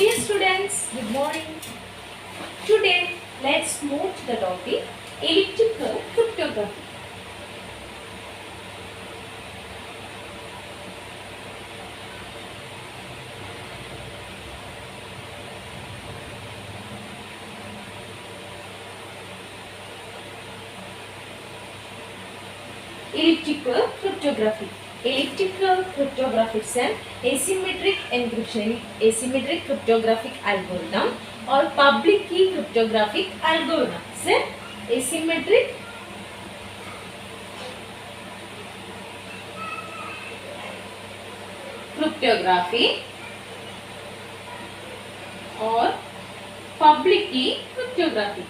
Dear students, good morning. Today, let's move to the topic elliptical cryptography. Elliptical cryptography. Elliptical cryptography is an asymmetric encryption, asymmetric cryptographic algorithm or public key cryptographic algorithm. It's an asymmetric cryptography or public key cryptography.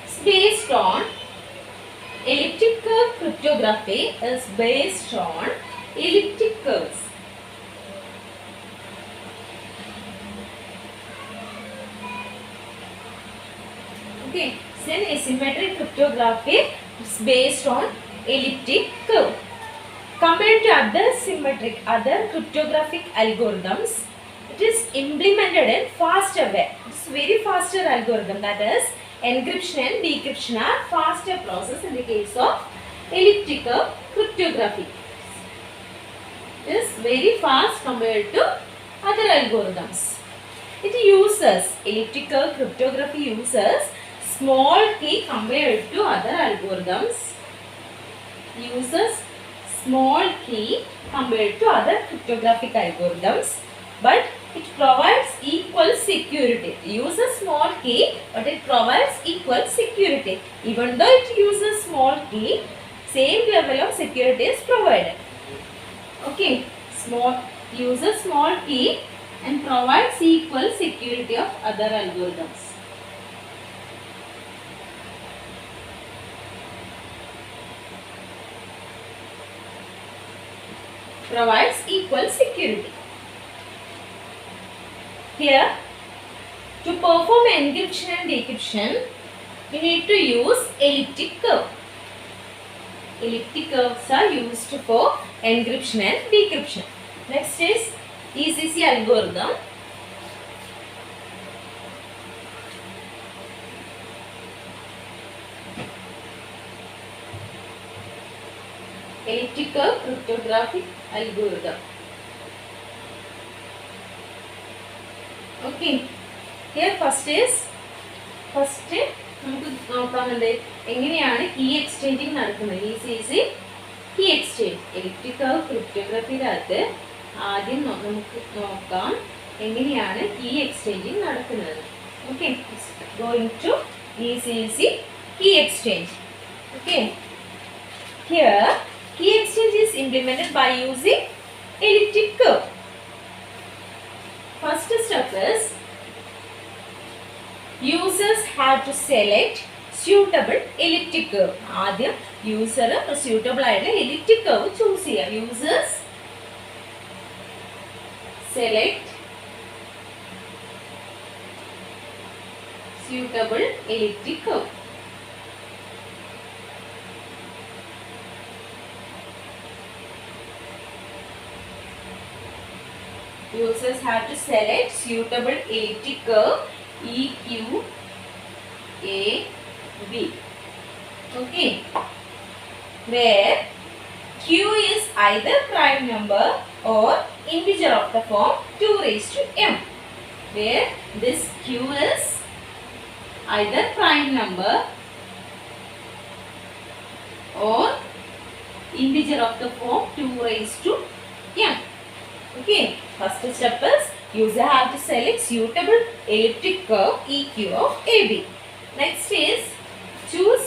It's based on elliptical cryptography is based on elliptic curves. Okay, so an asymmetric cryptography is based on elliptic curve. Compared to other cryptographic algorithms, it is implemented in faster way. It is very faster algorithm, that is encryption and decryption are faster process in the case of elliptical cryptography. It is very fast compared to other algorithms. It uses elliptical cryptography uses small key compared to other algorithms. Uses small key compared to other cryptographic algorithms, but it provides equal security. It uses small key, but it provides equal security. Even though it uses small key, same level of security is provided. Okay, uses small key and provides equal security of other algorithms. Provides equal security. Here, to perform encryption and decryption, we need to use elliptic curve. Elliptic curves are used for encryption and decryption. Next is ECC algorithm. Elliptical cryptographic algorithm. Okay, here first നമുക്ക് നോക്കാനുണ്ട് എങ്ങനെയാണ് key exchanging നടക്കുന്നത്. EC key exchange electrical ക്രിപ്റ്റോഗ്രഫിയിലകത്ത് ആദ്യം നമുക്ക് നോക്കാം എങ്ങനെയാണ് key exchanging നടക്കുന്നത്. Okay, going to EC key exchange. Okay, here key exchange is implemented by using elliptic curve. First step is users have to select suitable elliptic curve. ആദ്യം user suitable ആയിട്ടുള്ള elliptic curve choose ചെയ്യുക. Users select suitable elliptic curve. Users have to select suitable elliptic curve EQ A B. Okay, where Q is either prime number or integer of the form 2 raised to m. Where this Q is either prime number or integer of the form 2 raised to m. Okay, first step is user have to select suitable elliptic curve EQ of AB. Next is choose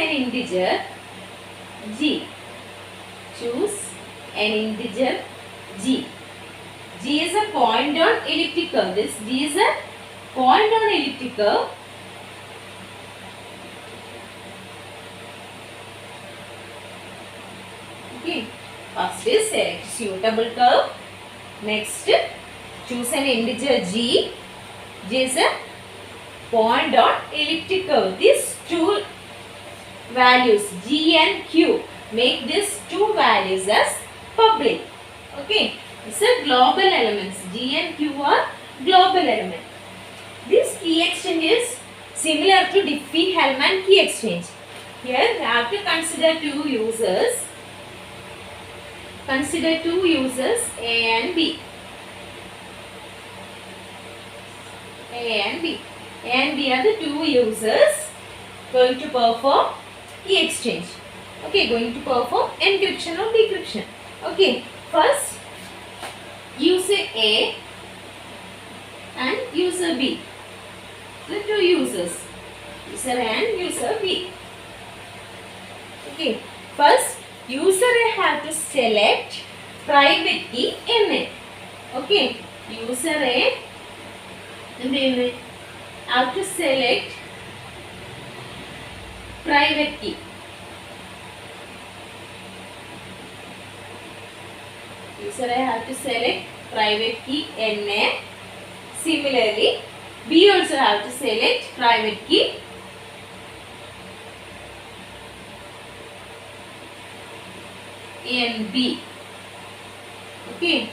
an integer G. Choose an integer G. G is a point on elliptic curve. This G is a point on elliptic curve. Okay, first is select suitable curve. Next, choose an integer G. G is a point on elliptic curve. These two values G and Q make these two values as public. Okay, it's a global elements. G and Q are global element. This key exchange is similar to Diffie-Hellman key exchange. Here we have to consider two users. Consider two users A and B. A and B. A and B are the two users going to perform key exchange. Okay, going to perform encryption or decryption. Okay, first user A and user B. The two users, user A and user B. Okay, first user A have to select private key NA. Okay, user A have to select private key. User A have to select private key NA. Similarly, B also have to select private key NB. Okay.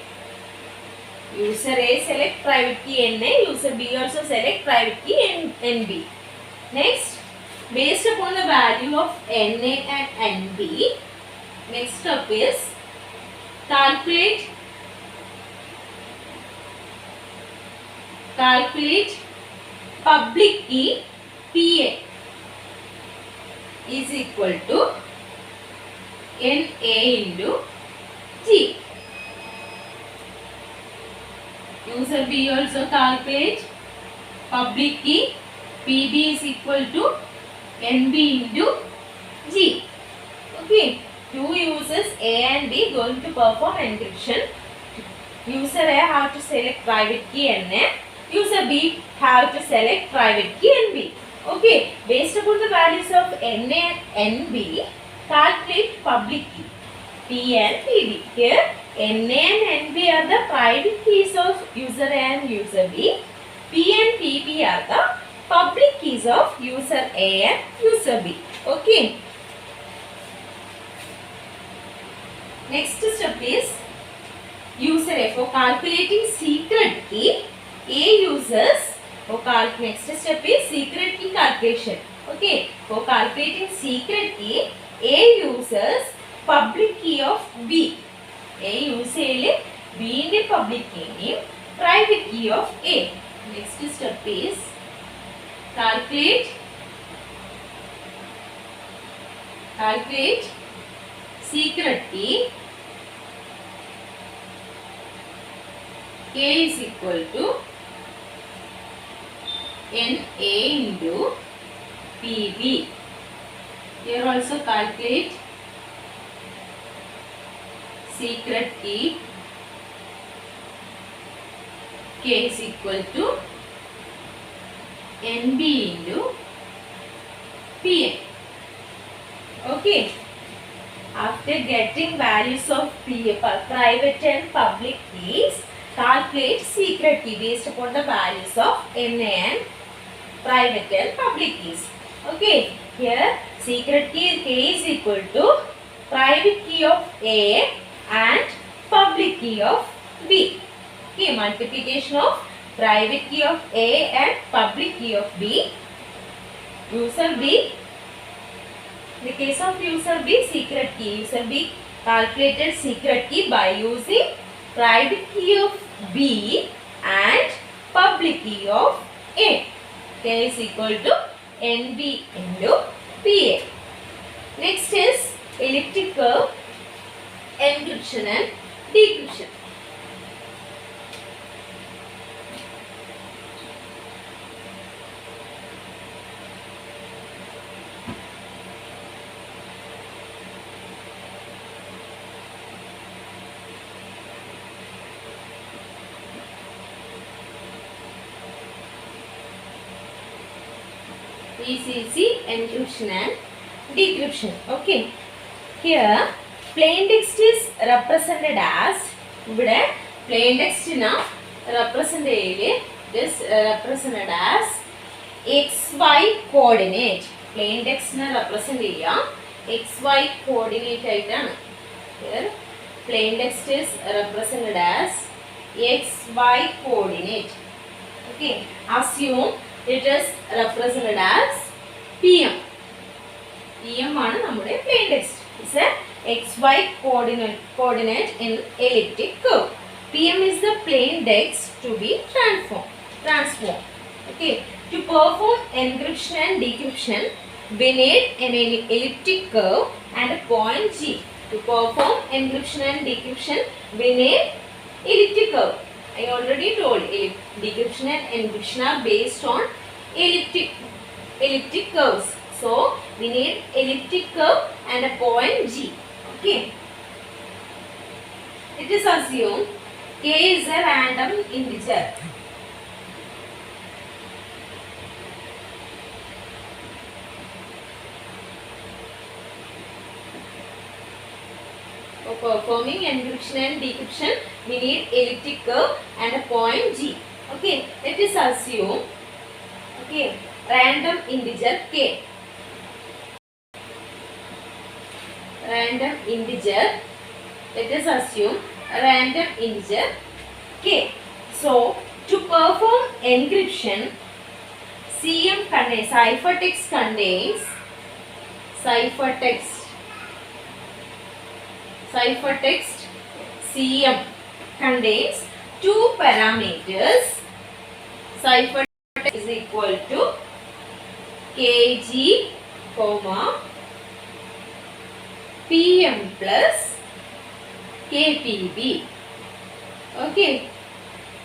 User A select private key NA. User B also select private key NB. Next, based upon the value of NA and NB, next step is calculate public key PA is equal to NA into G. User B also calculate public key PB is equal to NB into G. Okay, two users A and B going to perform encryption. User A have to select private key NA. User B have to select private key NB. Okay, based upon the values of NA and NB, calculate public key P and PB. Here, NA and NB are the private keys of user A and user B. P and PB are the public keys of user A and user B. Okay. Next step is user A. For calculating secret key, A uses next step is secret key calculation. Okay, for calculating secret key, A uses public key of B. A uses B in the public key name, private key of A. Next step is calculate secret key. K is equal to NA into PB. Here also calculate secret key. K is equal to NB into PA. Okay. After getting values of private and public keys, calculate secret key based upon the values of NA and private and public keys. Okay, here secret key K is equal to private key of A and public key of B. Okay, multiplication of private key of A and public key of B. User B. In the case of user B, secret key. User B calculated secret key by using private key of B and public key of A. K is equal to NB into PA. Next is elliptic curve, encryption and decryption. ECC, encryption and decryption. Okay. Here, plain text is represented as plain text represented as XY coordinate. Plain text represent XY coordinate. Here plain text is represented as xy coordinate. Okay, assume it is represented as PM. PM ആണ് നമ്മുടെ plain text. It's a xy coordinate in elliptic curve. PM is the plain text to be transformed. Okay, to perform encryption and decryption, we need an elliptic curve and a point G. To perform encryption and decryption, we need elliptic curve. I already told decryption and encryption are based on elliptic curves. So we need elliptic curve and a point G. Okay. It is assumed K is a random integer. For performing encryption and decryption, we need elliptic curve and a point G. Okay, let us assume, okay, random integer K. Random integer, let us assume random integer K. So, to perform encryption, CM contains, ciphertext contains, ciphertext CM contains two parameters. Ciphertext is equal to kg, PM plus kpb. Okay,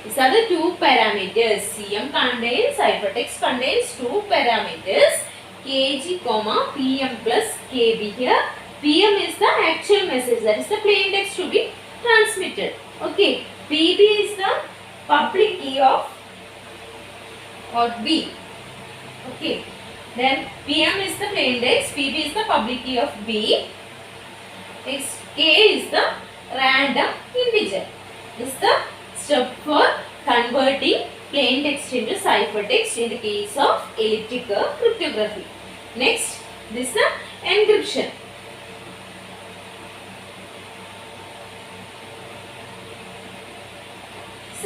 these are the two parameters. CM contains, ciphertext contains two parameters, kg, PM plus kb. Here PM is the actual message, that is the plain text to be transmitted. Okay, PB is the public key of B. Okay, then PM is the plain text, PB is the public key of B. Next, K is the random integer. This is the step for converting plain text into ciphertext in the case of elliptic curve cryptography. Next, this is the encryption.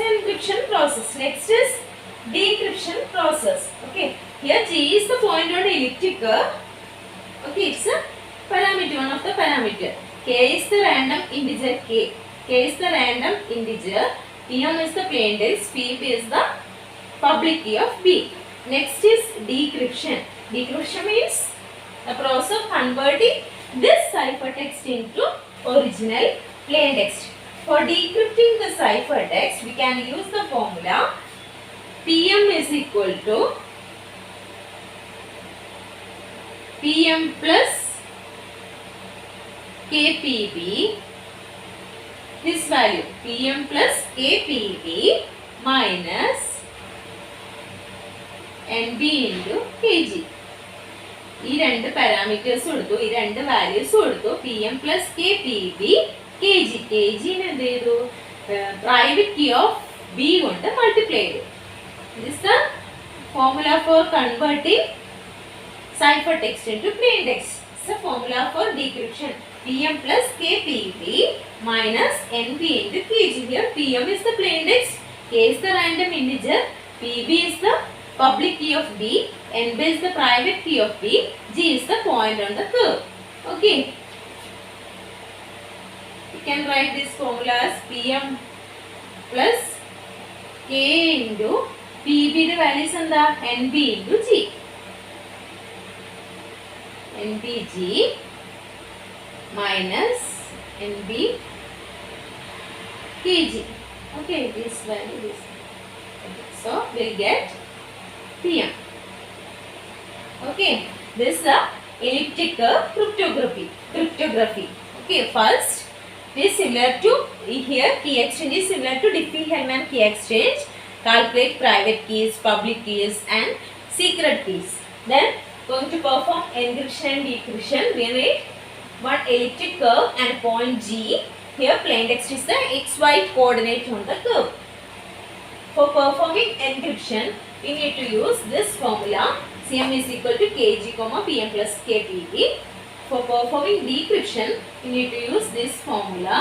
Encryption process. Next is decryption process. Okay, here G is the point on elliptic curve. Okay, it's a parameter, one of the parameter. K is the random integer K. K is the random integer. PM is the plain text. PB is the public key of B. Next is decryption. Decryption means the process of converting this ciphertext into original plain text. For decrypting the ciphertext, we can use the formula PM is equal to PM plus KPB. This value PM plus KPB minus NB into KG. ഈ രണ്ട് parameters കൊടുത്തു, ഈ രണ്ട് values കൊടുത്തു. PM plus KPB KG. KG എന്ത് ചെയ്തു? Private key of B കൊണ്ട് multiply ചെയ്തു. This is the formula for converting ciphertext into plain text. It's the formula for decryption. PM plus KPB minus NB into KG. Here PM is the plain text, K is the random integer, PB is the public key of B, NB is the private key of B, G is the point on the curve. Okay. You can write this formula as PM plus K into PB the values and the NB into G. NBG minus NB KG. Okay, this value is. So we'll get PM. Okay, this is the elliptic curve cryptography. Okay, first is similar to here key exchange is similar to Diffie-Hellman key exchange. Calculate private keys, public keys and secret keys. Then going to perform encryption and decryption, we need one elliptic curve and point G. Here plain text is the xy coordinate on the curve. For performing encryption, we need to use this formula. CM is equal to Kg, PM plus KPB. For performing decryption, we need to use this formula.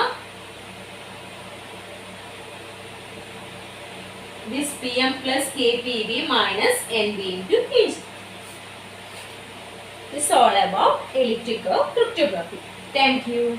this Pm plus Kpv minus Nv into Kg. This is all about elliptic curve cryptography. Thank you.